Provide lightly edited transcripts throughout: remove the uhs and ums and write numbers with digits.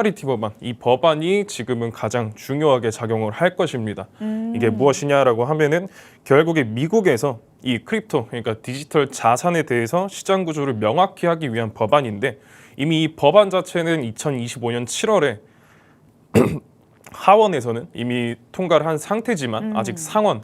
클래리티 법안, 이 법안이 지금은 가장 중요하게 작용을 할 것입니다. 이게 무엇이냐라고 하면은 결국에 미국에서 이 크립토, 그러니까 디지털 자산에 대해서 시장 구조를 명확히 하기 위한 법안인데 이미 이 법안 자체는 2025년 7월에 하원에서는 이미 통과를 한 상태지만 아직 상원의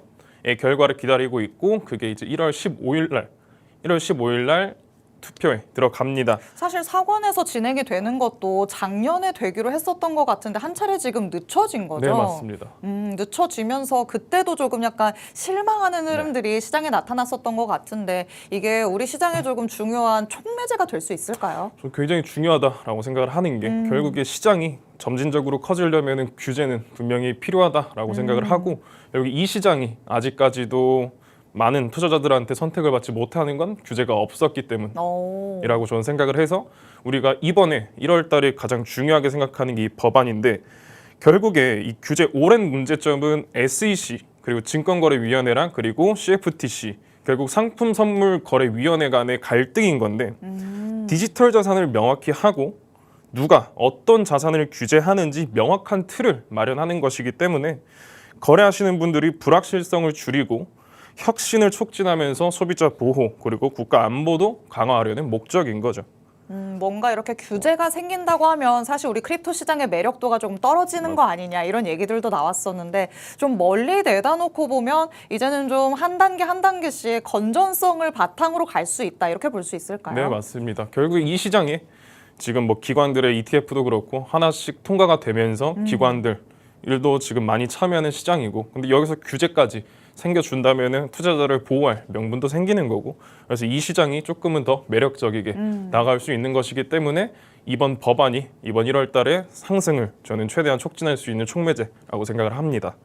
결과를 기다리고 있고 그게 이제 1월 15일 날 투표에 들어갑니다. 사실 사관에서 진행이 되는 것도 작년에 되기로 했었던 것 같은데 한 차례 지금 늦춰진 거죠? 네, 맞습니다. 늦춰지면서 그때도 조금 약간 실망하는 흐름들이 시장에 나타났었던 것 같은데 이게 우리 시장에 조금 중요한 촉매제가 될 수 있을까요? 저 굉장히 중요하다라고 생각을 하는 게 결국에 시장이 점진적으로 커지려면 규제는 분명히 필요하다라고 생각을 하고 여기 이 시장이 아직까지도 많은 투자자들한테 선택을 받지 못하는 건 규제가 없었기 때문이라고 저는 생각을 해서 우리가 이번에 1월 달에 가장 중요하게 생각하는 게 이 법안인데 결국에 이 규제 오랜 문제점은 SEC 그리고 증권거래위원회랑 그리고 CFTC 결국 상품선물거래위원회 간의 갈등인 건데 디지털 자산을 명확히 하고 누가 어떤 자산을 규제하는지 명확한 틀을 마련하는 것이기 때문에 거래하시는 분들이 불확실성을 줄이고 혁신을 촉진하면서 소비자 보호 그리고 국가 안보도 강화하려는 목적인 거죠. 뭔가 이렇게 규제가 생긴다고 하면 사실 우리 크립토 시장의 매력도가 좀 떨어지는 거 아니냐 이런 얘기들도 나왔었는데 좀 멀리 내다 놓고 보면 이제는 좀 한 단계 한 단계씩 건전성을 바탕으로 갈 수 있다 이렇게 볼 수 있을까요? 네, 맞습니다. 결국 이 시장에 지금 뭐 기관들의 ETF도 그렇고 하나씩 통과가 되면서 기관들 일도 지금 많이 참여하는 시장이고 근데 여기서 규제까지 생겨준다면은 투자자를 보호할 명분도 생기는 거고 그래서 이 시장이 조금은 더 매력적이게 나갈 수 있는 것이기 때문에 이번 법안이 이번 1월 달에 상승을 저는 최대한 촉진할 수 있는 촉매제라고 생각을 합니다.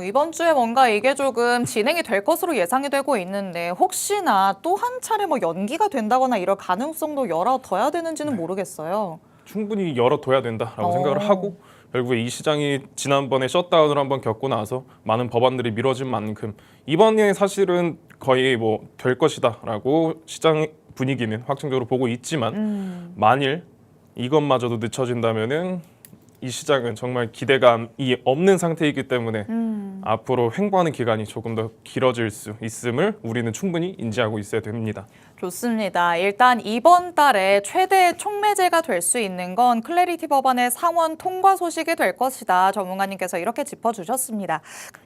이번 주에 뭔가 이게 조금 진행이 될 것으로 예상이 되고 있는데 혹시나 또 한 차례 뭐 연기가 된다거나 이럴 가능성도 열어둬야 되는지는 모르겠어요. 충분히 열어둬야 된다라고 생각을 하고 결국에 이 시장이 지난번에 셧다운을 한번 겪고 나서 많은 법안들이 미뤄진 만큼 이번에 사실은 거의 뭐 될 것이다라고 시장 분위기는 확정적으로 보고 있지만 만일 이것마저도 늦춰진다면은 이 시장은 정말 기대감이 없는 상태이기 때문에 앞으로 횡보하는 기간이 조금 더 길어질 수 있음을 우리는 충분히 인지하고 있어야 됩니다. 좋습니다. 일단 이번 달에 최대 촉매제가 될 수 있는 건 클래리티 법안의 상원 통과 소식이 될 것이다. 전문가님께서 이렇게 짚어주셨습니다.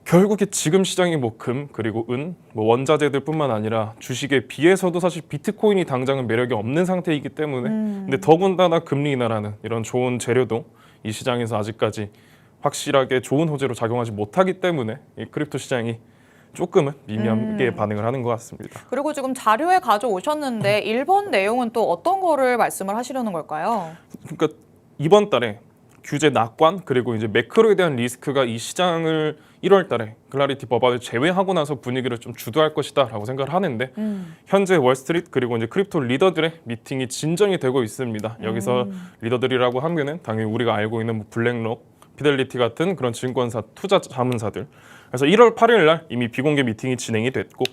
결국에 지금 시장이 뭐 금 그리고 은, 뭐 원자재들뿐만 아니라 주식에 비해서도 사실 비트코인이 당장은 매력이 없는 상태이기 때문에 근데 더군다나 금리 인하라는 이런 좋은 재료도 이 시장에서 아직까지 확실하게 좋은 호재로 작용하지 못하기 때문에 이 크립토 시장이 조금은 미미하게 반응을 하는 것 같습니다. 그리고 지금 자료에 가져오셨는데 일본 내용은 또 어떤 거를 말씀을 하시려는 걸까요? 그러니까 이번 달에 규제 낙관 그리고 이제 매크로에 대한 리스크가 이 시장을 1월 달에 클래리티 법안을 제외하고 나서 분위기를 좀 주도할 것이다라고 생각을 하는데 현재 월스트리트 그리고 이제 크립토 리더들의 미팅이 진전이 되고 있습니다. 여기서 리더들이라고 하면은 당연히 우리가 알고 있는 뭐 블랙록, 피델리티 같은 그런 증권사, 투자 자문사들. 그래서 1월 8일 날 이미 비공개 미팅이 진행이 됐고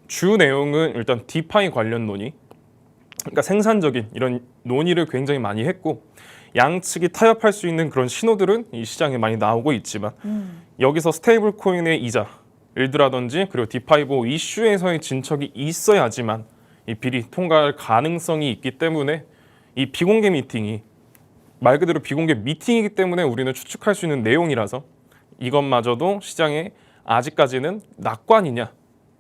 주 내용은 일단 디파이 관련 논의, 그러니까 생산적인 이런 논의를 굉장히 많이 했고 양측이 타협할 수 있는 그런 신호들은 이 시장에 많이 나오고 있지만 여기서 스테이블 코인의 이자, 일드라든지 그리고 디파이보 이슈에서의 진척이 있어야지만 이 비리 통과할 가능성이 있기 때문에 이 비공개 미팅이 말 그대로 비공개 미팅이기 때문에 우리는 추측할 수 있는 내용이라서 이것마저도 시장에 아직까지는 낙관이냐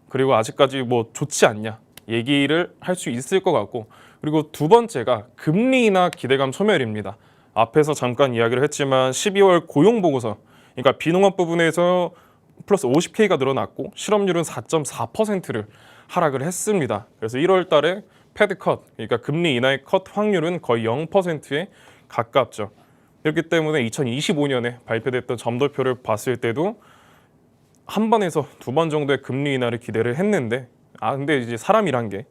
그리고 아직까지 뭐 좋지 않냐 얘기를 할 수 있을 것 같고 그리고 두 번째가 금리 인하 기대감 소멸입니다. 앞에서 잠깐 이야기를 했지만 12월 고용보고서 그러니까 비농업 부분에서 플러스 50K가 늘어났고 실업률은 4.4%를 하락을 했습니다. 그래서 1월 달에 패드 컷 그러니까 금리 인하의 컷 확률은 거의 0%에 가깝죠. 그렇기 때문에 2025년에 발표됐던 점도표를 봤을 때도 한 번에서 두 번 정도의 금리 인하를 기대를 했는데 근데 이제 사람이란 게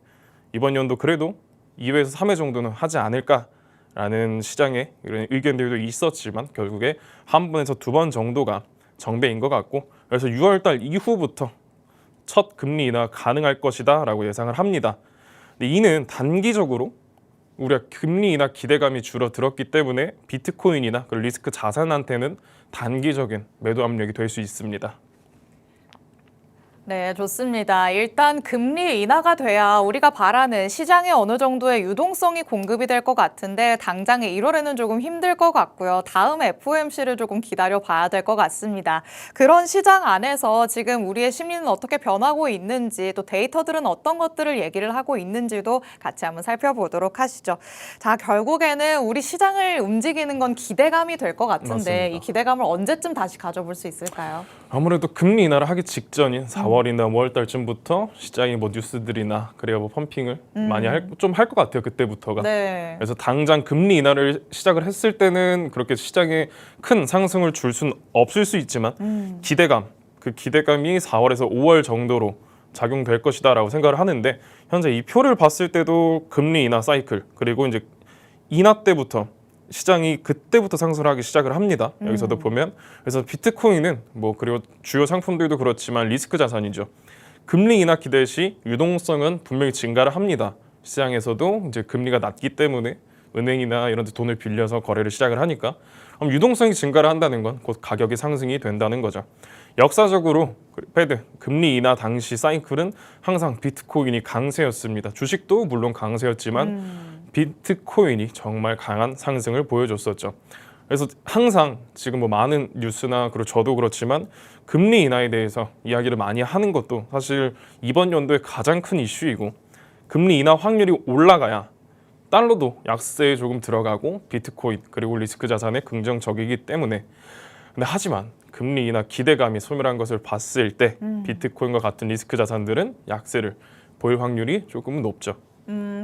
이번 연도 그래도 2회에서 3회 정도는 하지 않을까라는 시장의 이런 의견들도 있었지만 결국에 한 번에서 두 번 정도가 정배인 것 같고 그래서 6월 달 이후부터 첫 금리 인하 가능할 것이다 라고 예상을 합니다. 근데 이는 단기적으로 우리가 금리 인하 기대감이 줄어들었기 때문에 비트코인이나 그 리스크 자산한테는 단기적인 매도 압력이 될 수 있습니다. 네, 좋습니다. 일단 금리 인하가 돼야 우리가 바라는 시장에 어느 정도의 유동성이 공급이 될 것 같은데 당장에 1월에는 조금 힘들 것 같고요. 다음 FOMC를 조금 기다려 봐야 될 것 같습니다. 그런 시장 안에서 지금 우리의 심리는 어떻게 변하고 있는지 또 데이터들은 어떤 것들을 얘기를 하고 있는지도 같이 한번 살펴보도록 하시죠. 자, 결국에는 우리 시장을 움직이는 건 기대감이 될 것 같은데 맞습니다. 이 기대감을 언제쯤 다시 가져볼 수 있을까요? 아무래도 금리 인하를 하기 직전인 4월이나 5월 달쯤부터 시장이 뭐 뉴스들이나 그래야 뭐 펌핑을 많이 좀 할 것 같아요. 그때부터가. 네. 그래서 당장 금리 인하를 시작을 했을 때는 그렇게 시장에 큰 상승을 줄 수는 없을 수 있지만 기대감, 그 기대감이 4월에서 5월 정도로 작용될 것이다라고 생각을 하는데 현재 이 표를 봤을 때도 금리 인하 사이클 그리고 이제 인하 때부터 시장이 그때부터 상승을 하기 시작을 합니다. 여기서도 보면 그래서 비트코인은 뭐 그리고 주요 상품들도 그렇지만 리스크 자산이죠. 금리 인하 기대 시 유동성은 분명히 증가를 합니다. 시장에서도 이제 금리가 낮기 때문에 은행이나 이런 데 돈을 빌려서 거래를 시작을 하니까 그럼 유동성이 증가를 한다는 건 곧 가격이 상승이 된다는 거죠. 역사적으로 페드 금리 인하 당시 사이클은 항상 비트코인이 강세였습니다. 주식도 물론 강세였지만 비트코인이 정말 강한 상승을 보여줬었죠. 그래서 항상 지금 뭐 많은 뉴스나 그리고 저도 그렇지만 금리 인하에 대해서 이야기를 많이 하는 것도 사실 이번 연도의 가장 큰 이슈이고 금리 인하 확률이 올라가야 달러도 약세에 조금 들어가고 비트코인 그리고 리스크 자산에 긍정적이기 때문에 근데 하지만 금리 인하 기대감이 소멸한 것을 봤을 때 비트코인과 같은 리스크 자산들은 약세를 보일 확률이 조금 높죠.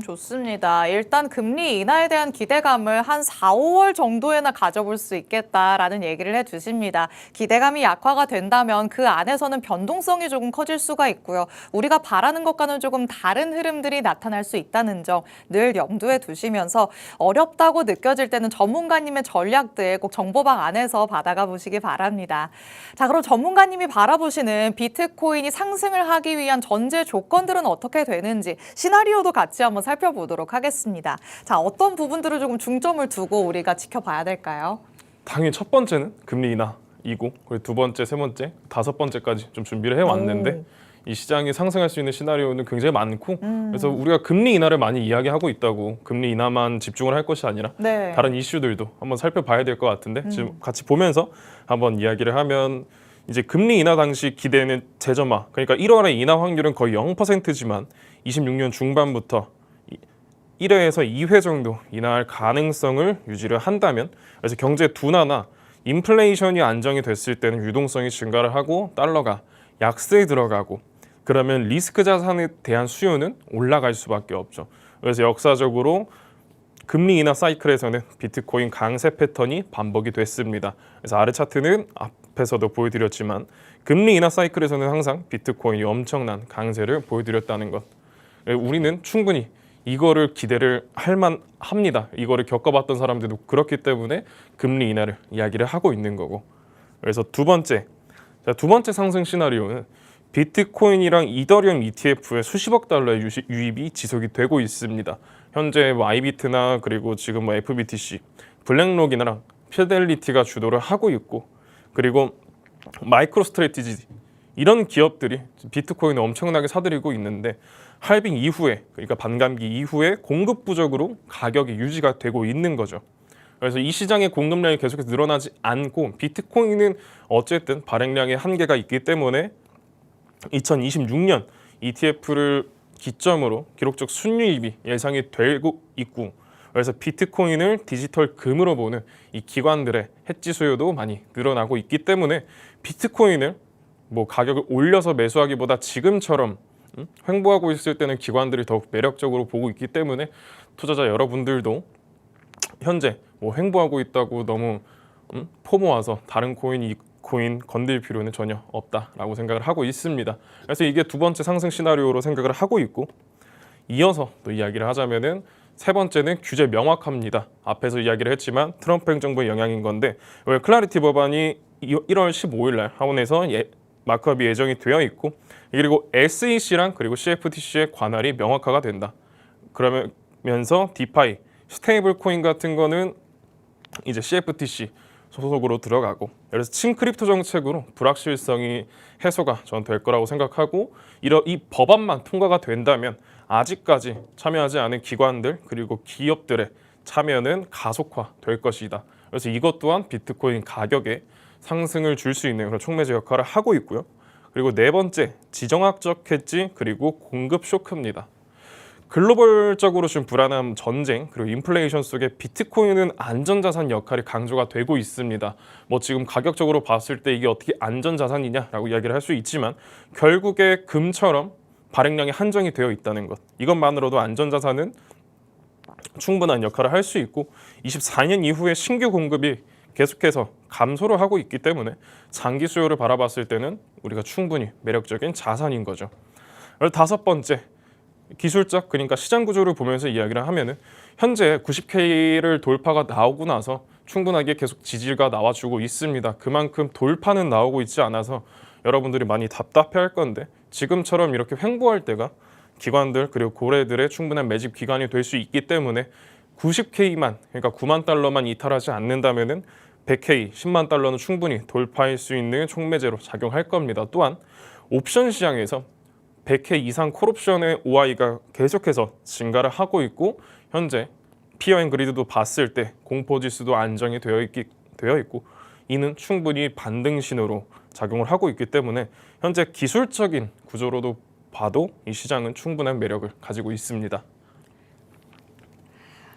좋습니다. 일단 금리 인하에 대한 기대감을 한 4, 5월 정도에나 가져볼 수 있겠다라는 얘기를 해주십니다. 기대감이 약화가 된다면 그 안에서는 변동성이 조금 커질 수가 있고요. 우리가 바라는 것과는 조금 다른 흐름들이 나타날 수 있다는 점 늘 염두에 두시면서 어렵다고 느껴질 때는 전문가님의 전략들 꼭 정보방 안에서 받아가 보시기 바랍니다. 자, 그럼 전문가님이 바라보시는 비트코인이 상승을 하기 위한 전제 조건들은 어떻게 되는지 시나리오도 같이 한번 살펴보도록 하겠습니다. 자, 어떤 부분들을 조금 중점을 두고 우리가 지켜봐야 될까요? 당연히 첫 번째는 금리 인하이고 그리고 두 번째, 세 번째, 다섯 번째까지 좀 준비를 해왔는데 이 시장이 상승할 수 있는 시나리오는 굉장히 많고 그래서 우리가 금리 인하를 많이 이야기하고 있다고 금리 인하만 집중을 할 것이 아니라 네. 다른 이슈들도 한번 살펴봐야 될 것 같은데 지금 같이 보면서 한번 이야기를 하면 이제 금리 인하 당시 기대는 재점화 그러니까 1월에 인하 확률은 거의 0%지만 26년 중반부터 1회에서 2회 정도 인하할 가능성을 유지를 한다면 그래서 경제 둔화나 인플레이션이 안정이 됐을 때는 유동성이 증가를 하고 달러가 약세에 들어가고 그러면 리스크 자산에 대한 수요는 올라갈 수밖에 없죠. 그래서 역사적으로 금리 인하 사이클에서는 비트코인 강세 패턴이 반복이 됐습니다. 그래서 아래 차트는 앞에서도 보여드렸지만 금리 인하 사이클에서는 항상 비트코인이 엄청난 강세를 보여드렸다는 것. 우리는 충분히 이거를 기대를 할 만합니다. 이거를 겪어봤던 사람들도 그렇기 때문에 금리 인하를 이야기를 하고 있는 거고. 그래서 두 번째 상승 시나리오는 비트코인이랑 이더리움 ETF의 수십억 달러의 유입이 지속이 되고 있습니다. 현재 뭐 아이비트나 그리고 지금 뭐 FBTC, 블랙록이나랑 피델리티가 주도를 하고 있고 그리고 마이크로 스트래티지 이런 기업들이 비트코인을 엄청나게 사들이고 있는데 할빙 이후에 그러니까 반감기 이후에 공급 부족으로 가격이 유지가 되고 있는 거죠. 그래서 이 시장의 공급량이 계속해서 늘어나지 않고 비트코인은 어쨌든 발행량의 한계가 있기 때문에 2026년 ETF를 기점으로 기록적 순유입이 예상이 되고 있고 그래서 비트코인을 디지털 금으로 보는 이 기관들의 해지 수요도 많이 늘어나고 있기 때문에 비트코인을 뭐 가격을 올려서 매수하기보다 지금처럼 횡보하고 있을 때는 기관들이 더욱 매력적으로 보고 있기 때문에 투자자 여러분들도 현재 뭐 횡보하고 있다고 너무 포모 와서 다른 코인 건들 필요는 전혀 없다라고 생각을 하고 있습니다. 그래서 이게 두 번째 상승 시나리오로 생각을 하고 있고 이어서 또 이야기를 하자면은 세 번째는 규제 명확합니다. 앞에서 이야기를 했지만 트럼프 행정부의 영향인 건데 왜 클라리티 법안이 1월 15일 날 하원에서 마크업이 예정이 되어 있고 그리고 SEC랑 그리고 CFTC의 관할이 명확화가 된다. 그러면서 디파이 스테이블 코인 같은 거는 이제 CFTC 소속으로 들어가고, 그래서 친크립토 정책으로 불확실성이 해소가 전 될 거라고 생각하고, 이 법안만 통과가 된다면 아직까지 참여하지 않은 기관들 그리고 기업들의 참여는 가속화 될 것이다. 그래서 이것 또한 비트코인 가격에 상승을 줄 수 있는 그런 촉매제 역할을 하고 있고요. 그리고 네 번째, 지정학적 해지 그리고 공급 쇼크입니다. 글로벌적으로 좀 불안한 전쟁 그리고 인플레이션 속에 비트코인은 안전자산 역할이 강조가 되고 있습니다. 뭐 지금 가격적으로 봤을 때 이게 어떻게 안전자산이냐라고 이야기를 할 수 있지만 결국에 금처럼 발행량이 한정이 되어 있다는 것, 이것만으로도 안전자산은 충분한 역할을 할 수 있고 24년 이후에 신규 공급이 계속해서 감소를 하고 있기 때문에 장기 수요를 바라봤을 때는 우리가 충분히 매력적인 자산인 거죠. 그리고 다섯 번째, 기술적, 그러니까 시장 구조를 보면서 이야기를 하면은 현재 90K를 돌파가 나오고 나서 충분하게 계속 지지가 나와주고 있습니다. 그만큼 돌파는 나오고 있지 않아서 여러분들이 많이 답답해할 건데, 지금처럼 이렇게 횡보할 때가 기관들 그리고 고래들의 충분한 매집 기간이 될 수 있기 때문에 90K만, 그러니까 9만 달러만 이탈하지 않는다면은 100K, 10만 달러는 충분히 돌파할 수 있는 촉매제로 작용할 겁니다. 또한 옵션 시장에서 100K 이상 콜옵션의 OI가 계속해서 증가를 하고 있고, 현재 피어 앤 그리드도 봤을 때 공포지수도 안정이 되어 있고, 이는 충분히 반등 신호로 작용을 하고 있기 때문에 현재 기술적인 구조로도 봐도 이 시장은 충분한 매력을 가지고 있습니다.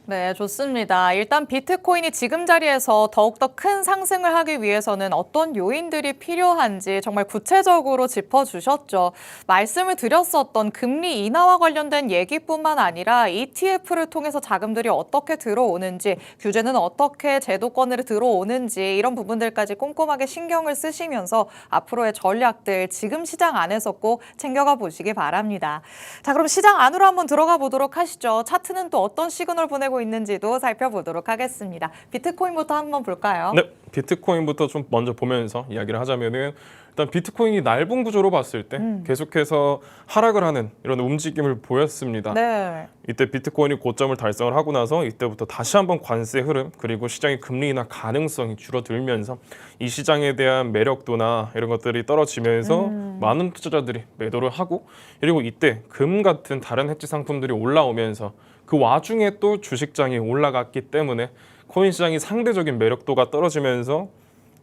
네, 좋습니다. 일단 비트코인이 지금 자리에서 더욱더 큰 상승을 하기 위해서는 어떤 요인들이 필요한지 정말 구체적으로 짚어주셨죠. 말씀을 드렸었던 금리 인하와 관련된 얘기뿐만 아니라 ETF를 통해서 자금들이 어떻게 들어오는지, 규제는 어떻게 제도권으로 들어오는지, 이런 부분들까지 꼼꼼하게 신경을 쓰시면서 앞으로의 전략들 지금 시장 안에서 꼭 챙겨가 보시기 바랍니다. 자, 그럼 시장 안으로 한번 들어가 보도록 하시죠. 차트는 또 어떤 시그널 보내고 있는지도 살펴보도록 하겠습니다. 비트코인부터 한번 볼까요? 네, 비트코인부터 좀 먼저 보면서 이야기를 하자면은, 일단 비트코인이 넓은 구조로 봤을 때 계속해서 하락을 하는 이런 움직임을 보였습니다. 네. 이때 비트코인이 고점을 달성을 하고 나서 이때부터 다시 한번 관세 흐름 그리고 시장의 금리 인하 가능성이 줄어들면서 이 시장에 대한 매력도나 이런 것들이 떨어지면서 많은 투자자들이 매도를 하고, 그리고 이때 금 같은 다른 해지 상품들이 올라오면서 그 와중에 또 주식장이 올라갔기 때문에 코인 시장이 상대적인 매력도가 떨어지면서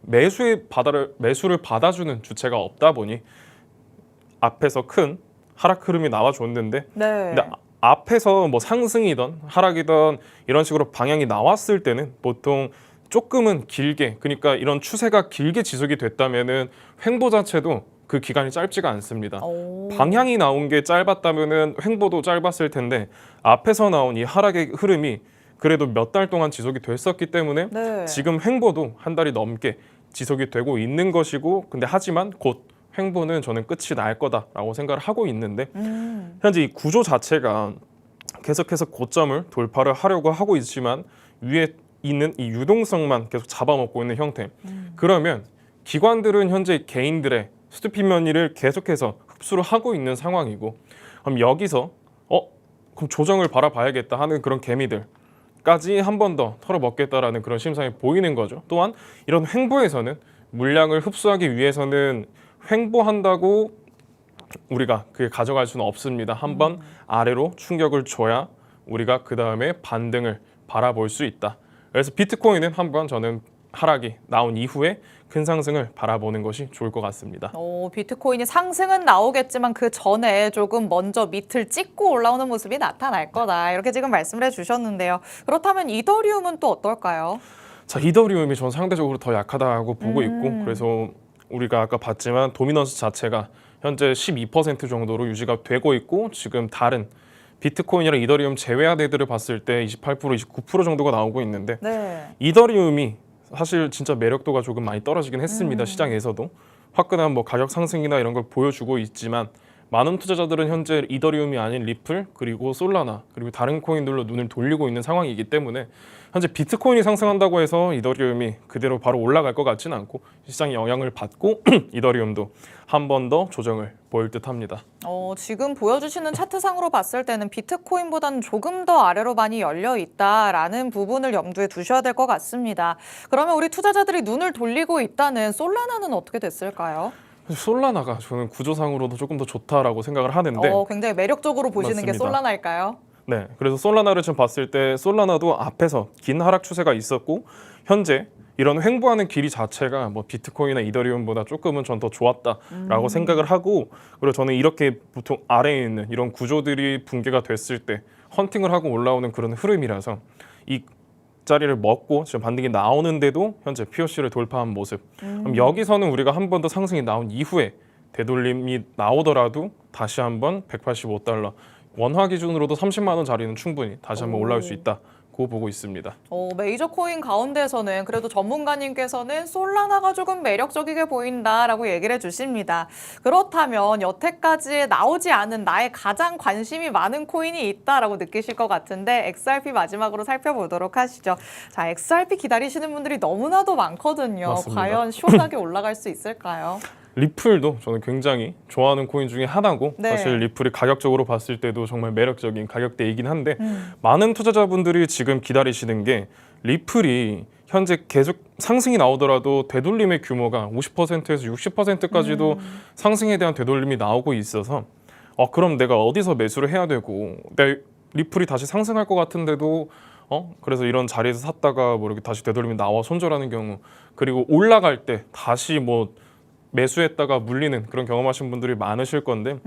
매수를 받아주는 주체가 없다 보니 앞에서 큰 하락 흐름이 나와줬는데, 네. 근데 앞에서 뭐 상승이든 하락이든 이런 식으로 방향이 나왔을 때는 보통 조금은 길게, 그러니까 이런 추세가 길게 지속이 됐다면은 횡보 자체도 그 기간이 짧지가 않습니다. 오. 방향이 나온 게 짧았다면은 횡보도 짧았을 텐데, 앞에서 나온 이 하락의 흐름이 그래도 몇 달 동안 지속이 됐었기 때문에 네. 지금 횡보도 한 달이 넘게 지속이 되고 있는 것이고, 근데 하지만 곧 횡보는 저는 끝이 날 거다라고 생각을 하고 있는데, 현재 이 구조 자체가 계속해서 고점을 돌파를 하려고 하고 있지만 위에 있는 이 유동성만 계속 잡아먹고 있는 형태. 그러면 기관들은 현재 개인들의 스투피 머니를 계속해서 흡수를 하고 있는 상황이고, 그럼 여기서 그럼 조정을 바라봐야겠다 하는 그런 개미들까지 한 번 더 털어먹겠다라는 그런 심상이 보이는 거죠. 또한 이런 횡보에서는 물량을 흡수하기 위해서는 횡보한다고 우리가 그게 가져갈 수는 없습니다. 한번 아래로 충격을 줘야 우리가 그 다음에 반등을 바라볼 수 있다. 그래서 비트코인은 한번 저는 하락이 나온 이후에 큰 상승을 바라보는 것이 좋을 것 같습니다. 비트코인이 상승은 나오겠지만 그 전에 조금 먼저 밑을 찍고 올라오는 모습이 나타날 거다, 이렇게 지금 말씀을 해주셨는데요. 그렇다면 이더리움은 또 어떨까요? 자, 이더리움이 전 상대적으로 더 약하다고 보고 있고, 그래서 우리가 아까 봤지만 도미넌스 자체가 현재 12% 정도로 유지가 되고 있고, 지금 다른 비트코인이랑 이더리움 제외한 애들을 봤을 때 28%, 29% 정도가 나오고 있는데, 네. 이더리움이 사실 진짜 매력도가 조금 많이 떨어지긴 했습니다. 시장에서도 화끈한 뭐 가격 상승이나 이런 걸 보여주고 있지만 많은 투자자들은 현재 이더리움이 아닌 리플 그리고 솔라나 그리고 다른 코인들로 눈을 돌리고 있는 상황이기 때문에 현재 비트코인이 상승한다고 해서 이더리움이 그대로 바로 올라갈 것 같지는 않고 시장의 영향을 받고 이더리움도 한 번 더 조정을 보일 듯합니다. 지금 보여주시는 차트상으로 봤을 때는 비트코인보다는 조금 더 아래로 많이 열려 있다라는 부분을 염두에 두셔야 될 것 같습니다. 그러면 우리 투자자들이 눈을 돌리고 있다는 솔라나는 어떻게 됐을까요? 솔라나가 저는 구조상으로도 조금 더 좋다라고 생각을 하는데 굉장히 매력적으로 보시는 게 맞습니다. 솔라나일까요? 네, 그래서 솔라나를 지금 봤을 때 솔라나도 앞에서 긴 하락 추세가 있었고 현재 이런 횡보하는 길이 자체가 뭐 비트코인이나 이더리움보다 조금은 전 더 좋았다라고 생각을 하고 그리고 저는 이렇게 보통 아래에 있는 이런 구조들이 붕괴가 됐을 때 헌팅을 하고 올라오는 그런 흐름이라서 이 자리를 먹고 지금 반등이 나오는데도 현재 POC를 돌파한 모습. 그럼 여기서는 우리가 한 번 더 상승이 나온 이후에 되돌림이 나오더라도 다시 한번 185달러 원화 기준으로도 30만 원 자리는 충분히 다시 한번 올라올 수 있다고 보고 있습니다. 메이저 코인 가운데서는 그래도 전문가님께서는 솔라나가 조금 매력적이게 보인다라고 얘기를 해주십니다. 그렇다면 여태까지 나오지 않은 나의 가장 관심이 많은 코인이 있다라고 느끼실 것 같은데 XRP 마지막으로 살펴보도록 하시죠. 자, XRP 기다리시는 분들이 너무나도 많거든요. 맞습니다. 과연 시원하게 올라갈 수 있을까요? 리플도 저는 굉장히 좋아하는 코인 중에 하나고 네. 사실 리플이 가격적으로 봤을 때도 정말 매력적인 가격대이긴 한데 많은 투자자분들이 지금 기다리시는 게 리플이 현재 계속 상승이 나오더라도 되돌림의 규모가 50%에서 60%까지도 상승에 대한 되돌림이 나오고 있어서 그럼 내가 어디서 매수를 해야 되고 내 리플이 다시 상승할 것 같은데도 그래서 이런 자리에서 샀다가 뭐 이렇게 다시 되돌림이 나와 손절하는 경우 그리고 올라갈 때 다시 뭐 매수했다가 물리는 그런 경험하신 분들이 많으실 건데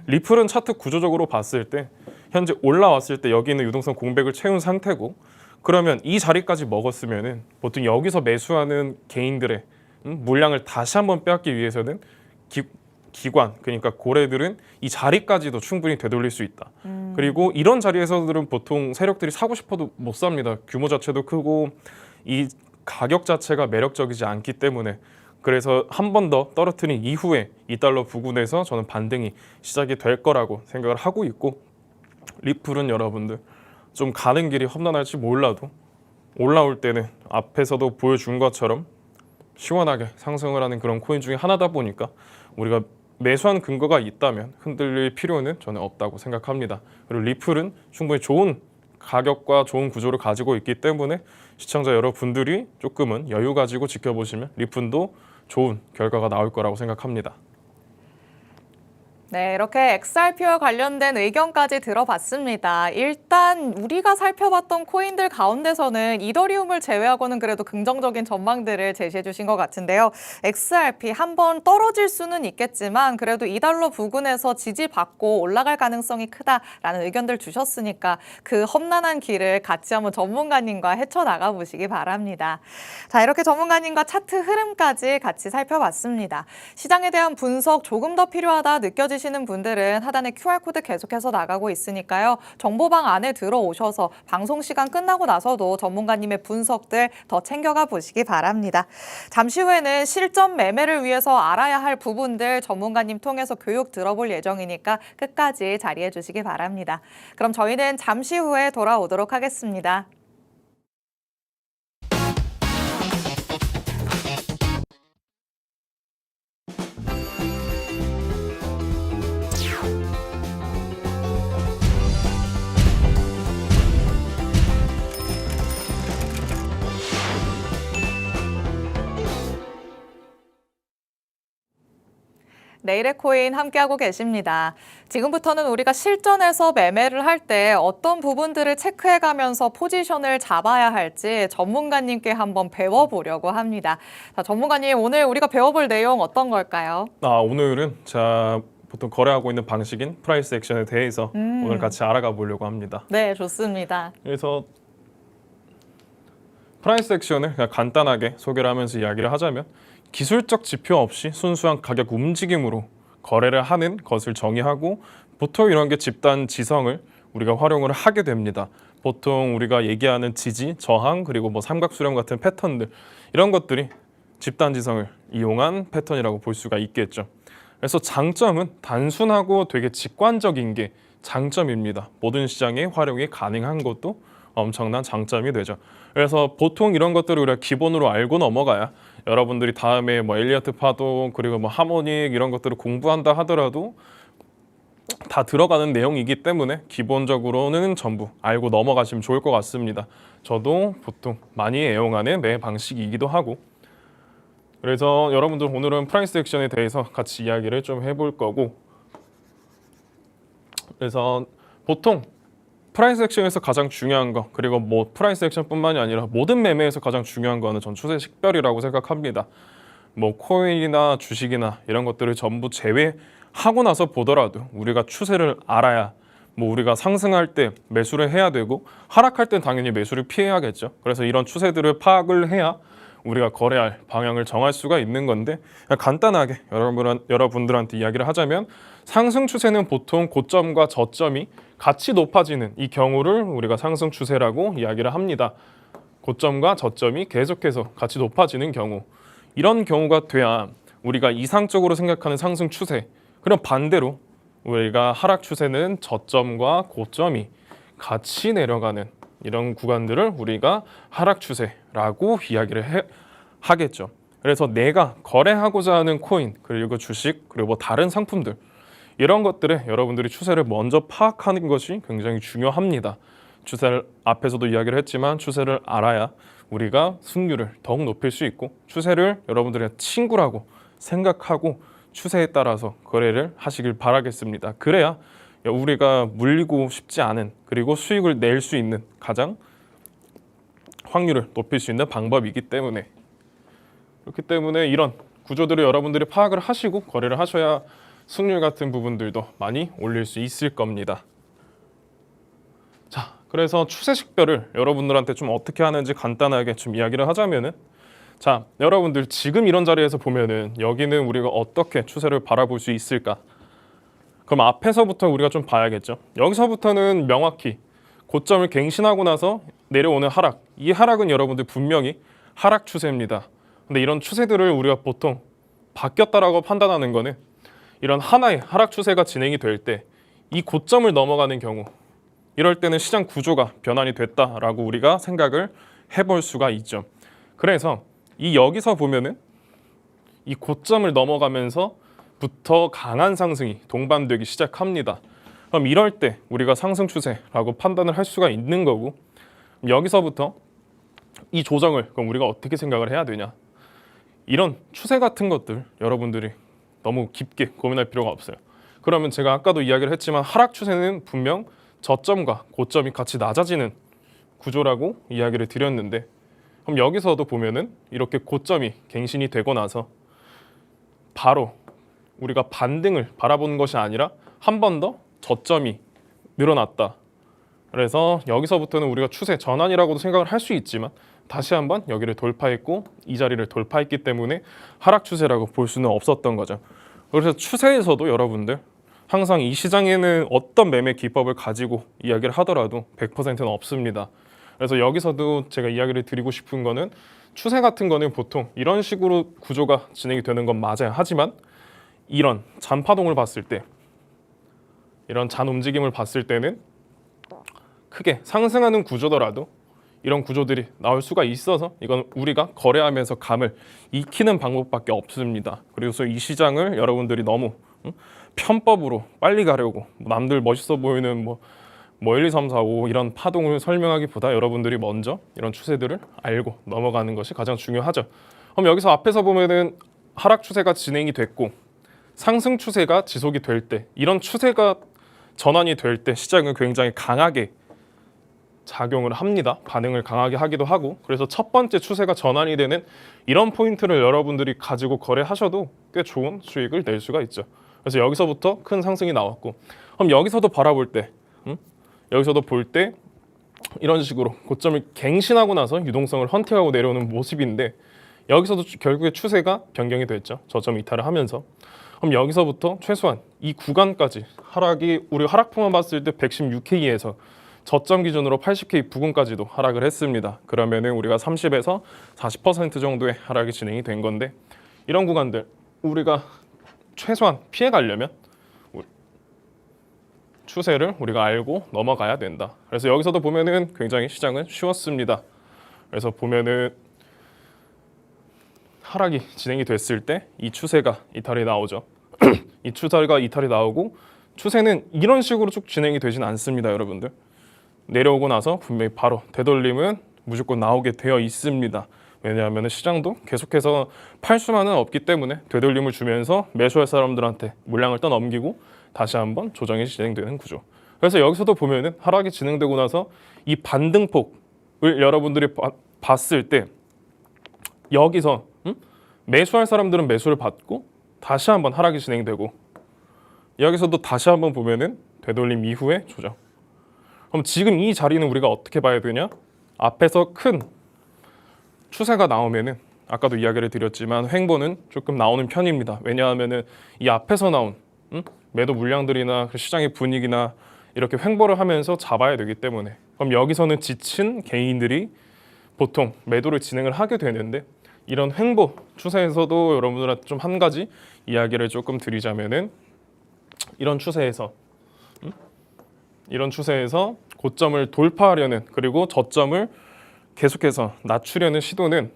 리플은 차트 구조적으로 봤을 때 현재 올라왔을 때 여기 있는 유동성 공백을 채운 상태고 그러면 이 자리까지 먹었으면은 보통 여기서 매수하는 개인들의 물량을 다시 한번 빼앗기 위해서는 기관 그러니까 고래들은 이 자리까지도 충분히 되돌릴 수 있다. 그리고 이런 자리에서들은 보통 세력들이 사고 싶어도 못 삽니다. 규모 자체도 크고 이 가격 자체가 매력적이지 않기 때문에 그래서 한 번 더 떨어뜨린 이후에 2달러 부근에서 저는 반등이 시작이 될 거라고 생각을 하고 있고 리플은 여러분들 좀 가는 길이 험난할지 몰라도 올라올 때는 앞에서도 보여준 것처럼 시원하게 상승을 하는 그런 코인 중에 하나다 보니까 우리가 매수한 근거가 있다면 흔들릴 필요는 저는 없다고 생각합니다. 그리고 리플은 충분히 좋은 가격과 좋은 구조를 가지고 있기 때문에 시청자 여러분들이 조금은 여유 가지고 지켜보시면 리플도 좋은 결과가 나올 거라고 생각합니다. 네, 이렇게 XRP와 관련된 의견까지 들어봤습니다. 일단 우리가 살펴봤던 코인들 가운데서는 이더리움을 제외하고는 그래도 긍정적인 전망들을 제시해 주신 것 같은데요. XRP 한번 떨어질 수는 있겠지만 그래도 2달러 부근에서 지지받고 올라갈 가능성이 크다라는 의견들 주셨으니까 그 험난한 길을 같이 한번 전문가님과 헤쳐나가 보시기 바랍니다. 자, 이렇게 전문가님과 차트 흐름까지 같이 살펴봤습니다. 시장에 대한 분석 조금 더 필요하다 느껴지시는 분들은 하단에 QR코드 계속해서 나가고 있으니까요. 정보방 안에 들어오셔서 방송 시간 끝나고 나서도 전문가님의 분석들 더 챙겨가 보시기 바랍니다. 잠시 후에는 실전 매매를 위해서 알아야 할 부분들 전문가님 통해서 교육 들어볼 예정이니까 끝까지 자리해 주시기 바랍니다. 그럼 저희는 잠시 후에 돌아오도록 하겠습니다. 내일의 코인 함께하고 계십니다. 지금부터는 우리가 실전에서 매매를 할 때 어떤 부분들을 체크해가면서 포지션을 잡아야 할지 전문가님께 한번 배워보려고 합니다. 자, 전문가님 오늘 우리가 배워볼 내용 어떤 걸까요? 오늘은 보통 거래하고 있는 방식인 프라이스 액션에 대해서 오늘 같이 알아가 보려고 합니다. 네, 좋습니다. 그래서 프라이스 액션을 그냥 간단하게 소개를 하면서 이야기를 하자면 기술적 지표 없이 순수한 가격 움직임으로 거래를 하는 것을 정의하고 보통 이런 게 집단 지성을 우리가 활용을 하게 됩니다. 보통 우리가 얘기하는 지지, 저항, 그리고 뭐 삼각수렴 같은 패턴들 이런 것들이 집단 지성을 이용한 패턴이라고 볼 수가 있겠죠. 그래서 장점은 단순하고 되게 직관적인 게 장점입니다. 모든 시장에 활용이 가능한 것도 엄청난 장점이 되죠. 그래서 보통 이런 것들을 우리가 기본으로 알고 넘어가야 여러분들이 다음에 뭐 엘리어트 파동 그리고 뭐 하모닉 이런 것들을 공부한다 하더라도 다 들어가는 내용이기 때문에 기본적으로는 전부 알고 넘어가시면 좋을 것 같습니다. 저도 보통 많이 애용하는 매 방식이기도 하고, 그래서 여러분들 오늘은 프라이스 액션에 대해서 같이 이야기를 좀 해볼 거고, 그래서 보통 프라이스 액션에서 가장 중요한 거, 그리고 뭐 프라이스 액션뿐만이 아니라 모든 매매에서 가장 중요한 거는 전 추세 식별이라고 생각합니다. 뭐 코인이나 주식이나 이런 것들을 전부 제외하고 나서 보더라도 우리가 추세를 알아야, 뭐 우리가 상승할 때 매수를 해야 되고 하락할 때 당연히 매수를 피해야겠죠. 그래서 이런 추세들을 파악을 해야 우리가 거래할 방향을 정할 수가 있는 건데, 간단하게 여러분들한테 이야기를 하자면 상승 추세는 보통 고점과 저점이 같이 높아지는 이 경우를 우리가 상승 추세라고 이야기를 합니다. 고점과 저점이 계속해서 같이 높아지는 경우, 이런 경우가 돼야 우리가 이상적으로 생각하는 상승 추세, 그럼 반대로 우리가 하락 추세는 저점과 고점이 같이 내려가는 이런 구간들을 우리가 하락 추세라고 이야기를 하겠죠. 그래서 내가 거래하고자 하는 코인, 그리고 주식, 그리고 뭐 다른 상품들, 이런 것들에 여러분들이 추세를 먼저 파악하는 것이 굉장히 중요합니다. 추세를 앞에서도 이야기를 했지만 추세를 알아야 우리가 승률을 더욱 높일 수 있고, 추세를 여러분들의 친구라고 생각하고 추세에 따라서 거래를 하시길 바라겠습니다. 그래야 우리가 물리고 싶지 않은, 그리고 수익을 낼 수 있는 가장 확률을 높일 수 있는 방법이기 때문에, 그렇기 때문에 이런 구조들을 여러분들이 파악을 하시고 거래를 하셔야 승률 같은 부분들도 많이 올릴 수 있을 겁니다. 자, 그래서 추세 식별을 여러분들한테 좀 어떻게 하는지 간단하게 좀 이야기를 하자면은, 자, 여러분들 지금 이런 자리에서 보면은 여기는 우리가 어떻게 추세를 바라볼 수 있을까? 그럼 앞에서부터 우리가 좀 봐야겠죠. 여기서부터는 명확히 고점을 갱신하고 나서 내려오는 하락, 이 하락은 여러분들 분명히 하락 추세입니다. 근데 이런 추세들을 우리가 보통 바뀌었다라고 판단하는 거는 이런 하나의 하락 추세가 진행이 될 때 이 고점을 넘어가는 경우, 이럴 때는 시장 구조가 변환이 됐다라고 우리가 생각을 해볼 수가 있죠. 그래서 이 여기서 보면은 이 고점을 넘어가면서부터 강한 상승이 동반되기 시작합니다. 그럼 이럴 때 우리가 상승 추세라고 판단을 할 수가 있는 거고, 여기서부터 이 조정을 그럼 우리가 어떻게 생각을 해야 되냐? 이런 추세 같은 것들 여러분들이 너무 깊게 고민할 필요가 없어요. 그러면 제가 아까도 이야기를 했지만 하락 추세는 분명 저점과 고점이 같이 낮아지는 구조라고 이야기를 드렸는데, 그럼 여기서도 보면은 이렇게 고점이 갱신이 되고 나서 바로 우리가 반등을 바라보는 것이 아니라 한 번 더 저점이 늘어났다. 그래서 여기서부터는 우리가 추세 전환이라고도 생각을 할 수 있지만 다시 한번 여기를 돌파했고 이 자리를 돌파했기 때문에 하락 추세라고 볼 수는 없었던 거죠. 그래서 추세에서도 여러분들 항상 이 시장에는 어떤 매매 기법을 가지고 이야기를 하더라도 100%는 없습니다. 그래서 여기서도 제가 이야기를 드리고 싶은 거는, 추세 같은 거는 보통 이런 식으로 구조가 진행이 되는 건 맞아요. 하지만 이런 잔파동을 봤을 때, 이런 잔 움직임을 봤을 때는 크게 상승하는 구조더라도 이런 구조들이 나올 수가 있어서 이건 우리가 거래하면서 감을 익히는 방법밖에 없습니다. 그래서 이 시장을 여러분들이 너무 편법으로 빨리 가려고 남들 멋있어 보이는 뭐 1, 2, 3, 4, 5 이런 파동을 설명하기보다 여러분들이 먼저 이런 추세들을 알고 넘어가는 것이 가장 중요하죠. 그럼 여기서 앞에서 보면은 하락 추세가 진행이 됐고 상승 추세가 지속이 될 때, 이런 추세가 전환이 될 때 시장은 굉장히 강하게 작용을 합니다. 반응을 강하게 하기도 하고, 그래서 첫 번째 추세가 전환이 되는 이런 포인트를 여러분들이 가지고 거래하셔도 꽤 좋은 수익을 낼 수가 있죠. 그래서 여기서부터 큰 상승이 나왔고, 그럼 여기서도 바라볼 때, 여기서도 볼 때 이런 식으로 고점을 갱신하고 나서 유동성을 헌팅하고 내려오는 모습인데, 여기서도 결국에 추세가 변경이 됐죠. 저점 이탈을 하면서. 그럼 여기서부터 최소한 이 구간까지 하락이, 우리 하락폭만 봤을 때 116K에서 저점 기준으로 80K 부근까지도 하락을 했습니다. 그러면은 우리가 30에서 40% 정도의 하락이 진행이 된 건데, 이런 구간들 우리가 최소한 피해 가려면 추세를 우리가 알고 넘어가야 된다. 그래서 여기서도 보면은 굉장히 시장은 쉬웠습니다. 그래서 보면은 하락이 진행이 됐을 때 이 추세가 이탈이 나오죠. 이 추세가 이탈이 나오고 추세는 이런 식으로 쭉 진행이 되진 않습니다, 여러분들. 내려오고 나서 분명히 바로 되돌림은 무조건 나오게 되어 있습니다. 왜냐하면 시장도 계속해서 팔 수만은 없기 때문에 되돌림을 주면서 매수할 사람들한테 물량을 떠넘기고 다시 한번 조정이 진행되는 구조. 그래서 여기서도 보면은 하락이 진행되고 나서 이 반등폭을 여러분들이 봤을 때 여기서 매수할 사람들은 매수를 받고 다시 한번 하락이 진행되고 여기서도 다시 한번 보면은 되돌림 이후에 조정. 그럼 지금 이 자리는 우리가 어떻게 봐야 되냐? 앞에서 큰 추세가 나오면은 아까도 이야기를 드렸지만 횡보는 조금 나오는 편입니다. 왜냐하면은 이 앞에서 나온 매도 물량들이나 시장의 분위기나 이렇게 횡보를 하면서 잡아야 되기 때문에 그럼 여기서는 지친 개인들이 보통 매도를 진행을 하게 되는데 이런 횡보 추세에서도 여러분들한테 좀 한 가지 이야기를 조금 드리자면은 이런 추세에서 고점을 돌파하려는 그리고 저점을 계속해서 낮추려는 시도는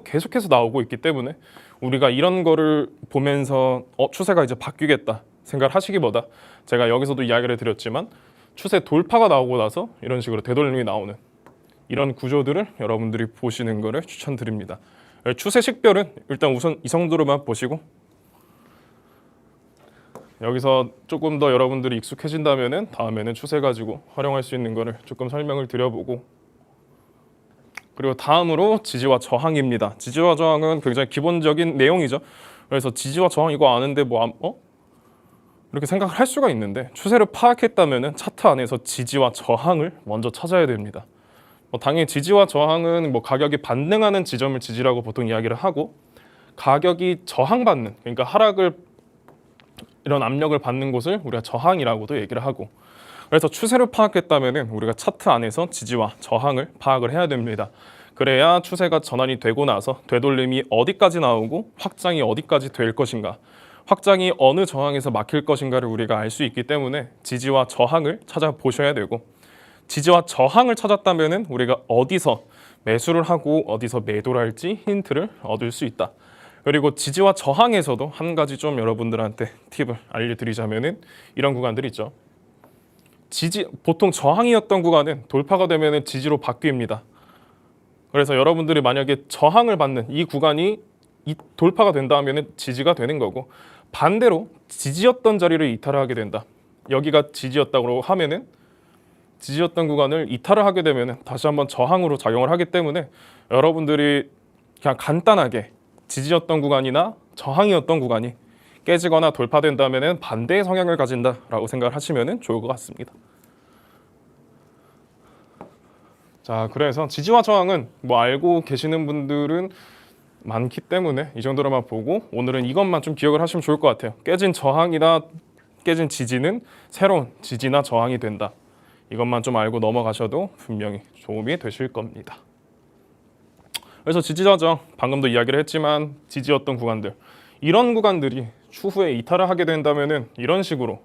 계속해서 나오고 있기 때문에 우리가 이런 거를 보면서 추세가 이제 바뀌겠다 생각을 하시기보다 제가 여기서도 이야기를 드렸지만 추세 돌파가 나오고 나서 이런 식으로 되돌림이 나오는 이런 구조들을 여러분들이 보시는 것을 추천드립니다. 추세 식별은 일단 우선 이 정도로만 보시고 여기서 조금 더 여러분들이 익숙해진다면은 다음에는 추세 가지고 활용할 수 있는 거를 조금 설명을 드려보고 그리고 다음으로 지지와 저항입니다. 지지와 저항은 굉장히 기본적인 내용이죠. 그래서 지지와 저항 이거 아는데 이렇게 생각을 할 수가 있는데 추세를 파악했다면은 차트 안에서 지지와 저항을 먼저 찾아야 됩니다. 당연히 지지와 저항은 가격이 반등하는 지점을 지지라고 보통 이야기를 하고 가격이 저항받는 그러니까 하락을 이런 압력을 받는 곳을 우리가 저항이라고도 얘기를 하고 그래서 추세를 파악했다면은 우리가 차트 안에서 지지와 저항을 파악을 해야 됩니다. 그래야 추세가 전환이 되고 나서 되돌림이 어디까지 나오고 확장이 어디까지 될 것인가 확장이 어느 저항에서 막힐 것인가를 우리가 알 수 있기 때문에 지지와 저항을 찾아보셔야 되고 지지와 저항을 찾았다면은 우리가 어디서 매수를 하고 어디서 매도를 할지 힌트를 얻을 수 있다. 그리고 지지와 저항에서도 한 가지 좀 여러분들한테 팁을 알려드리자면은 이런 구간들이 있죠. 보통 저항이었던 구간은 돌파가 되면은 지지로 바뀝니다. 그래서 여러분들이 만약에 저항을 받는 이 구간이 돌파가 된다면은 지지가 되는 거고 반대로 지지였던 자리를 이탈을 하게 된다. 여기가 지지였다고 하면은 지지였던 구간을 이탈을 하게 되면 다시 한번 저항으로 작용을 하기 때문에 여러분들이 그냥 간단하게 지지였던 구간이나 저항이었던 구간이 깨지거나 돌파된다면 반대의 성향을 가진다라고 생각을 하시면 좋을 것 같습니다. 자, 그래서 지지와 저항은 알고 계시는 분들은 많기 때문에 이 정도로만 보고 오늘은 이것만 좀 기억을 하시면 좋을 것 같아요. 깨진 저항이나 깨진 지지는 새로운 지지나 저항이 된다. 이것만 좀 알고 넘어가셔도 분명히 도움이 되실 겁니다. 그래서 지지와 저항, 방금도 이야기를 했지만 지지였던 구간들 이런 구간들이 추후에 이탈을 하게 된다면은 이런 식으로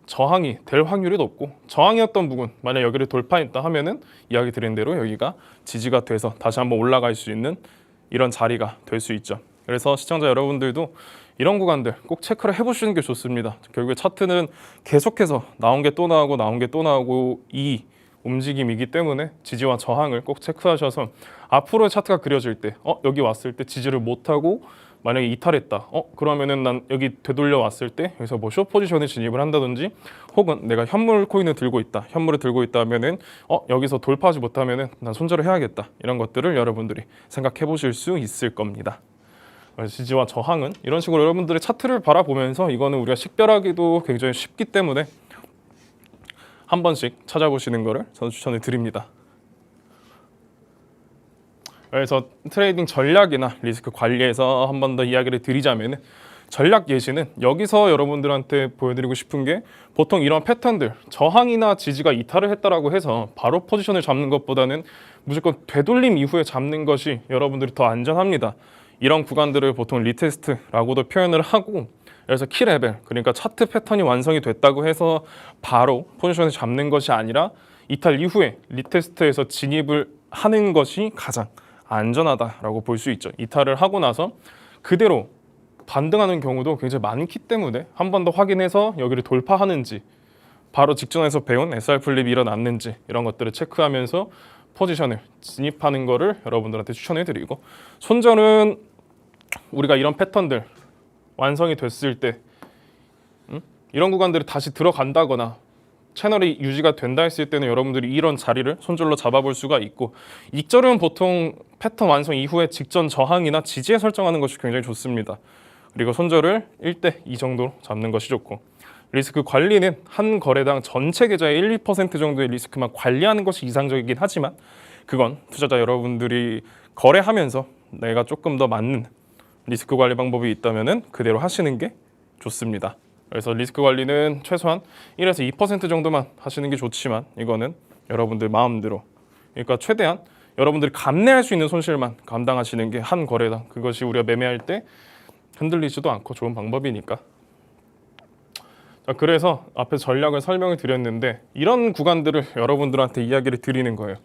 저항이 될 확률이 높고 저항이었던 부분 만약 여기를 돌파했다 하면은 이야기 드린 대로 여기가 지지가 돼서 다시 한번 올라갈 수 있는 이런 자리가 될 수 있죠. 그래서 시청자 여러분들도 이런 구간들 꼭 체크를 해보시는 게 좋습니다. 결국에 차트는 계속해서 나온 게 또 나오고 나온 게 또 나오고 이 움직임이기 때문에 지지와 저항을 꼭 체크하셔서 앞으로의 차트가 그려질 때 여기 왔을 때 지지를 못하고 만약에 이탈했다. 그러면은 난 여기 되돌려 왔을 때 여기서 숏 포지션에 진입을 한다든지 혹은 내가 현물 코인을 들고 있다. 현물을 들고 있다면은 여기서 돌파하지 못하면은 난 손절을 해야겠다. 이런 것들을 여러분들이 생각해 보실 수 있을 겁니다. 지지와 저항은 이런 식으로 여러분들의 차트를 바라보면서 이거는 우리가 식별하기도 굉장히 쉽기 때문에 한 번씩 찾아보시는 거를 저는 추천을 드립니다. 그래서 트레이딩 전략이나 리스크 관리에서 한 번 더 이야기를 드리자면 전략 예시는 여기서 여러분들한테 보여드리고 싶은 게 보통 이런 패턴들 저항이나 지지가 이탈을 했다라고 해서 바로 포지션을 잡는 것보다는 무조건 되돌림 이후에 잡는 것이 여러분들이 더 안전합니다. 이런 구간들을 보통 리테스트라고도 표현을 하고, 그래서 키 레벨, 그러니까 차트 패턴이 완성이 됐다고 해서 바로 포지션을 잡는 것이 아니라 이탈 이후에 리테스트에서 진입을 하는 것이 가장 안전하다라고 볼 수 있죠. 이탈을 하고 나서 그대로 반등하는 경우도 굉장히 많기 때문에 한 번 더 확인해서 여기를 돌파하는지, 바로 직전에서 배운 SR 플립이 일어났는지 이런 것들을 체크하면서 포지션을 진입하는 거를 여러분들한테 추천해드리고, 손절은 우리가 이런 패턴들 완성이 됐을 때 이런 구간들을 다시 들어간다거나 채널이 유지가 된다 했을 때는 여러분들이 이런 자리를 손절로 잡아볼 수가 있고, 익절은 보통 패턴 완성 이후에 직전 저항이나 지지에 설정하는 것이 굉장히 좋습니다. 그리고 손절을 1대 2 정도로 잡는 것이 좋고, 리스크 관리는 한 거래당 전체 계좌의 1, 2% 정도의 리스크만 관리하는 것이 이상적이긴 하지만, 그건 투자자 여러분들이 거래하면서 내가 조금 더 맞는 리스크 관리 방법이 있다면 그대로 하시는 게 좋습니다. 그래서 리스크 관리는 최소한 1에서 2% 정도만 하시는 게 좋지만, 이거는 여러분들 마음대로, 그러니까 최대한 여러분들이 감내할 수 있는 손실만 감당하시는 게 한 거래당, 그것이 우리가 매매할 때 흔들리지도 않고 좋은 방법이니까. 자, 그래서 앞에 전략을 설명을 드렸는데, 이런 구간들을 여러분들한테 이야기를 드리는 거예요.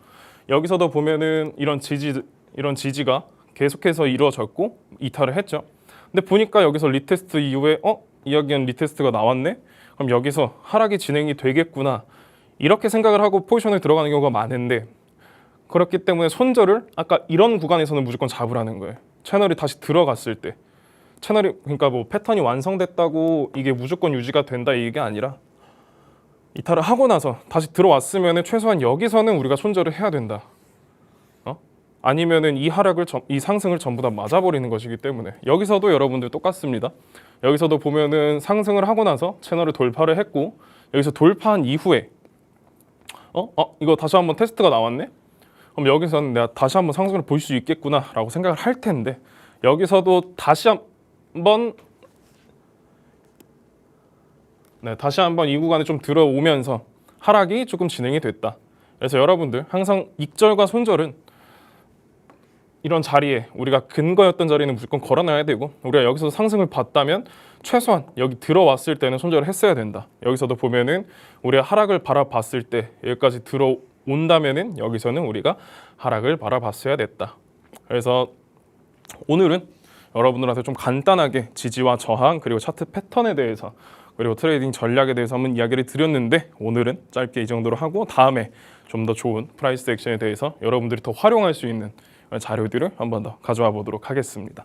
여기서도 보면은 이런 지지가 계속해서 이루어졌고 이탈을 했죠. 근데 보니까 여기서 리테스트 이후에 이야기한 리테스트가 나왔네? 그럼 여기서 하락이 진행이 되겠구나, 이렇게 생각을 하고 포지션에 들어가는 경우가 많은데, 그렇기 때문에 손절을 아까 이런 구간에서는 무조건 잡으라는 거예요. 채널이 다시 들어갔을 때, 채널이, 그러니까 뭐 패턴이 완성됐다고 이게 무조건 유지가 된다 이게 아니라, 이탈을 하고 나서 다시 들어왔으면 최소한 여기서는 우리가 손절을 해야 된다. 아니면은 이 상승을 전부 다 맞아버리는 것이기 때문에, 여기서도 여러분들 똑같습니다. 여기서도 보면은 상승을 하고 나서 채널을 돌파를 했고, 여기서 돌파한 이후에 이거 다시 한번 테스트가 나왔네? 그럼 여기서는 내가 다시 한번 상승을 볼 수 있겠구나라고 생각을 할 텐데, 여기서도 다시 한번 이 구간에 좀 들어오면서 하락이 조금 진행이 됐다. 그래서 여러분들 항상 익절과 손절은 이런 자리에, 우리가 근거였던 자리는 무조건 걸어놔야 되고, 우리가 여기서 상승을 봤다면 최소한 여기 들어왔을 때는 손절을 했어야 된다. 여기서도 보면은 우리가 하락을 바라봤을 때 여기까지 들어온다면은 여기서는 우리가 하락을 바라봤어야 됐다. 그래서 오늘은 여러분들한테 좀 간단하게 지지와 저항, 그리고 차트 패턴에 대해서, 그리고 트레이딩 전략에 대해서 한번 이야기를 드렸는데, 오늘은 짧게 이 정도로 하고 다음에 좀 더 좋은 프라이스 액션에 대해서 여러분들이 더 활용할 수 있는 자료들을 한번 더 가져와 보도록 하겠습니다.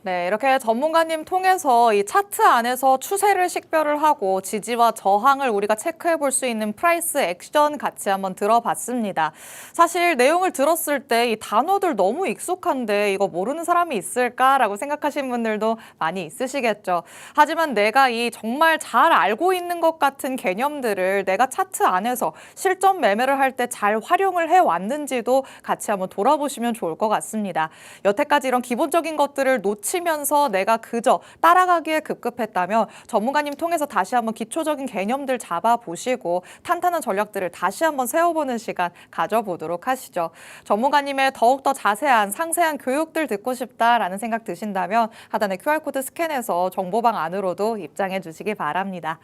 네, 이렇게 전문가님 통해서 이 차트 안에서 추세를 식별을 하고 지지와 저항을 우리가 체크해 볼 수 있는 프라이스 액션 같이 한번 들어봤습니다. 사실 내용을 들었을 때 이 단어들 너무 익숙한데 이거 모르는 사람이 있을까라고 생각하시는 분들도 많이 있으시겠죠. 하지만 내가 이 정말 잘 알고 있는 것 같은 개념들을 내가 차트 안에서 실전 매매를 할 때 잘 활용을 해왔는지도 같이 한번 돌아보시면 좋을 것 같습니다. 여태까지 이런 기본적인 것들을 놓치면서 내가 그저 따라가기에 급급했다면 전문가님 통해서 다시 한번 기초적인 개념들 잡아보시고 탄탄한 전략들을 다시 한번 세워보는 시간 가져보도록 하시죠. 전문가님의 더욱더 자세한 상세한 교육들 듣고 싶다라는 생각 드신다면 하단의 QR코드 스캔해서 정보방 안으로도 입장해 주시기 바랍니다.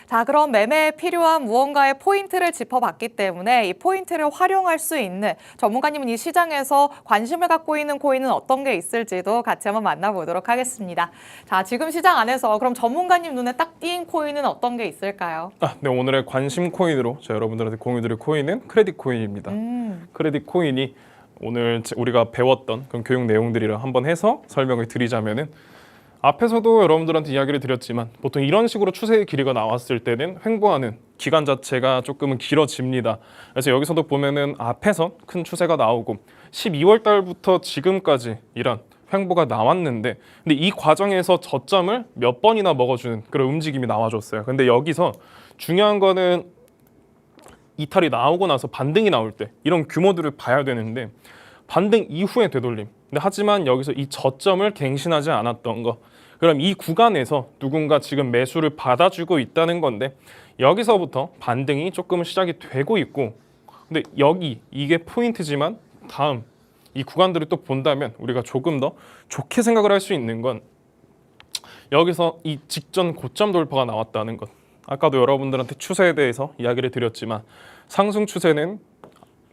자, 그럼 매매에 필요한 무언가의 포인트를 짚어봤기 때문에 이 포인트를 활용할 수 있는 전문가님은 이 시장에서 관심을 갖고 있는 코인은 어떤 게 있을지도 같이 한번 만나보도록 하겠습니다. 자, 지금 시장 안에서 그럼 전문가님 눈에 딱 띈 코인은 어떤 게 있을까요? 네, 오늘의 관심 코인으로 제가 여러분들한테 공유드릴 코인은 크레딧 코인입니다. 크레딧 코인이 오늘 우리가 배웠던 그런 교육 내용들이랑 한번 해서 설명을 드리자면은, 앞에서도 여러분들한테 이야기를 드렸지만 보통 이런 식으로 추세의 길이가 나왔을 때는 횡보하는 기간 자체가 조금은 길어집니다. 그래서 여기서도 보면은 앞에서 큰 추세가 나오고 12월 달부터 지금까지 이런 횡보가 나왔는데, 근데 이 과정에서 저점을 몇 번이나 먹어주는 그런 움직임이 나와줬어요. 근데 여기서 중요한 거는 이탈이 나오고 나서 반등이 나올 때 이런 규모들을 봐야 되는데, 반등 이후에 되돌림. 근데 하지만 여기서 이 저점을 갱신하지 않았던 거, 그럼 이 구간에서 누군가 지금 매수를 받아주고 있다는 건데, 여기서부터 반등이 조금 시작이 되고 있고, 근데 여기 이게 포인트지만 다음 이 구간들을 또 본다면 우리가 조금 더 좋게 생각을 할 수 있는 건 여기서 이 직전 고점 돌파가 나왔다는 것. 아까도 여러분들한테 추세에 대해서 이야기를 드렸지만 상승 추세는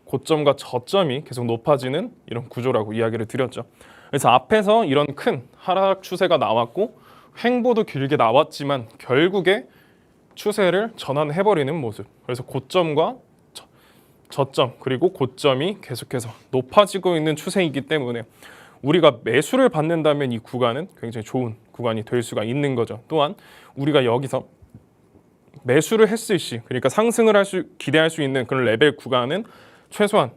고점과 저점이 계속 높아지는 이런 구조라고 이야기를 드렸죠. 그래서 앞에서 이런 큰 하락 추세가 나왔고 횡보도 길게 나왔지만 결국에 추세를 전환해버리는 모습. 그래서 고점과 저점 그리고 고점이 계속해서 높아지고 있는 추세이기 때문에 우리가 매수를 받는다면 이 구간은 굉장히 좋은 구간이 될 수가 있는 거죠. 또한 우리가 여기서 매수를 했을 시, 그러니까 상승을 기대할 수 있는 그런 레벨 구간은 최소한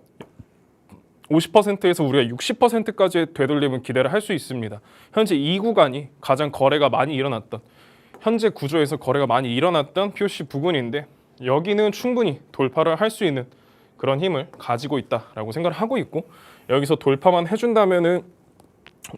50%에서 우리가 60%까지의 되돌림을 기대를 할 수 있습니다. 현재 이 구간이 가장 거래가 많이 일어났던, 현재 구조에서 거래가 많이 일어났던 POC 부근인데 여기는 충분히 돌파를 할 수 있는 그런 힘을 가지고 있다라고 생각을 하고 있고, 여기서 돌파만 해준다면은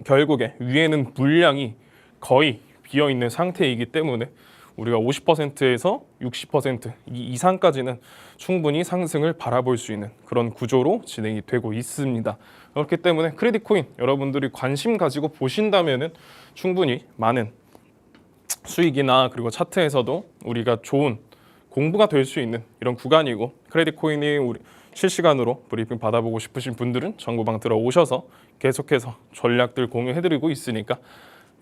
결국에 위에는 물량이 거의 비어 있는 상태이기 때문에 우리가 50%에서 60% 이상까지는 충분히 상승을 바라볼 수 있는 그런 구조로 진행이 되고 있습니다. 그렇기 때문에 크레딧 코인 여러분들이 관심 가지고 보신다면은 충분히 많은 수익이나 그리고 차트에서도 우리가 좋은 공부가 될 수 있는 이런 구간이고, 크레딧 코인이 우리 실시간으로 브리핑 받아보고 싶으신 분들은 정보방 들어오셔서 계속해서 전략들 공유해드리고 있으니까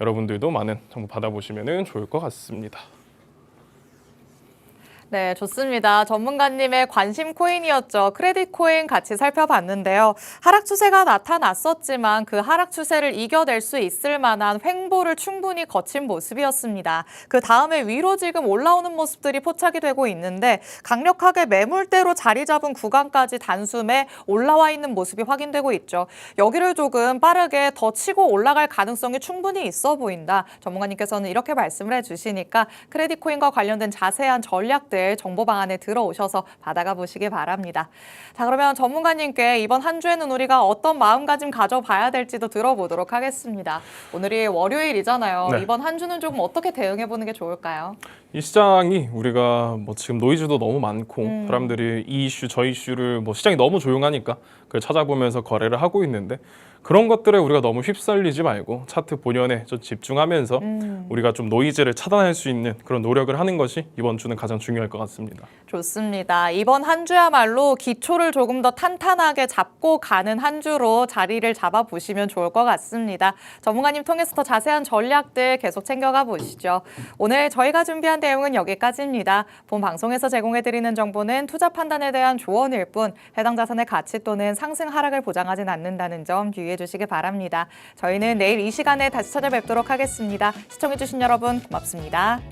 여러분들도 많은 정보 받아보시면 좋을 것 같습니다. 네, 좋습니다. 전문가님의 관심 코인이었죠. 크레딧 코인 같이 살펴봤는데요. 하락 추세가 나타났었지만 그 하락 추세를 이겨낼 수 있을 만한 횡보를 충분히 거친 모습이었습니다. 그 다음에 위로 지금 올라오는 모습들이 포착이 되고 있는데 강력하게 매물대로 자리 잡은 구간까지 단숨에 올라와 있는 모습이 확인되고 있죠. 여기를 조금 빠르게 더 치고 올라갈 가능성이 충분히 있어 보인다. 전문가님께서는 이렇게 말씀을 해주시니까 크레딧 코인과 관련된 자세한 전략들 정보방 안에 들어오셔서 받아가 보시기 바랍니다. 자, 그러면 전문가님께 이번 한 주에는 우리가 어떤 마음가짐 가져봐야 될지도 들어보도록 하겠습니다. 오늘이 월요일이잖아요. 네. 이번 한 주는 조금 어떻게 대응해 보는 게 좋을까요? 이 시장이 우리가 뭐 지금 노이즈도 너무 많고 사람들이 이 이슈 저 이슈를 뭐 시장이 너무 조용하니까 그걸 찾아보면서 거래를 하고 있는데, 그런 것들에 우리가 너무 휩쓸리지 말고 차트 본연에 좀 집중하면서 우리가 좀 노이즈를 차단할 수 있는 그런 노력을 하는 것이 이번 주는 가장 중요할 것 같습니다. 좋습니다. 이번 한 주야말로 기초를 조금 더 탄탄하게 잡고 가는 한 주로 자리를 잡아보시면 좋을 것 같습니다. 전문가님 통해서 더 자세한 전략들 계속 챙겨가 보시죠. 오늘 저희가 준비한 내용은 여기까지입니다. 본 방송에서 제공해드리는 정보는 투자 판단에 대한 조언일 뿐 해당 자산의 가치 또는 상승 하락을 보장하진 않는다는 점 유의해 주시기 바랍니다. 저희는 내일 이 시간에 다시 찾아뵙도록 하겠습니다. 시청해주신 여러분 고맙습니다.